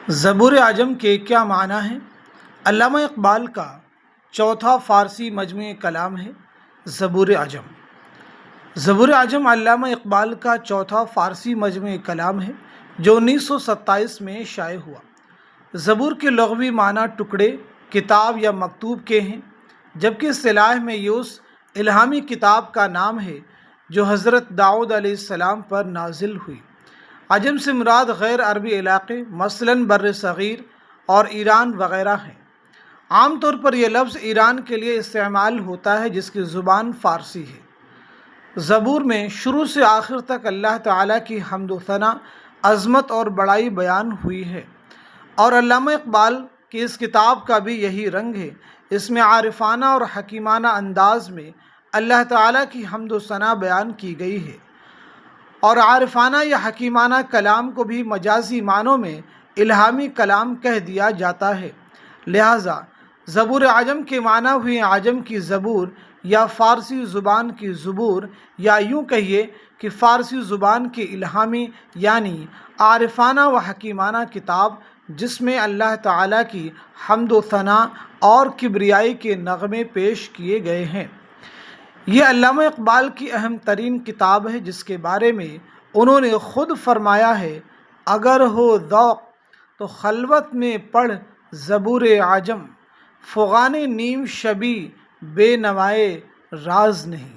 زبور اعظم کے کیا معنی ہیں؟ علامہ اقبال کا چوتھا فارسی مجموعہ کلام ہے زبور اعظم۔ زبور اعظم علامہ اقبال کا چوتھا فارسی مجموعہ کلام ہے جو 1927 میں شائع ہوا۔ زبور کے لغوی معنی ٹکڑے، کتاب یا مکتوب کے ہیں، جبکہ اصطلاح میں یہ اس الہامی کتاب کا نام ہے جو حضرت داؤد علیہ السلام پر نازل ہوئی۔ عجم سے مراد غیر عربی علاقے مثلاً بر صغیر اور ایران وغیرہ ہیں۔ عام طور پر یہ لفظ ایران کے لیے استعمال ہوتا ہے جس کی زبان فارسی ہے۔ زبور میں شروع سے آخر تک اللہ تعالیٰ کی حمد و ثنا، عظمت اور بڑائی بیان ہوئی ہے، اور علامہ اقبال کی اس کتاب کا بھی یہی رنگ ہے۔ اس میں عارفانہ اور حکیمانہ انداز میں اللہ تعالیٰ کی حمد و ثنا بیان کی گئی ہے، اور عارفانہ یا حکیمانہ کلام کو بھی مجازی معنوں میں الہامی کلام کہہ دیا جاتا ہے۔ لہٰذا زبور اعظم کے معنی ہوئے عجم کی زبور یا فارسی زبان کی زبور، یا یوں کہیے کہ فارسی زبان کی الہامی یعنی عارفانہ و حکیمانہ کتاب، جس میں اللہ تعالیٰ کی حمد و ثنا اور کبریائی کے نغمے پیش کیے گئے ہیں۔ یہ علامہ اقبال کی اہم ترین کتاب ہے، جس کے بارے میں انہوں نے خود فرمایا ہے، اگر ہو ذوق تو خلوت میں پڑھ زبور اعظم، فغان نیم شبی بے نوائے راز نہیں۔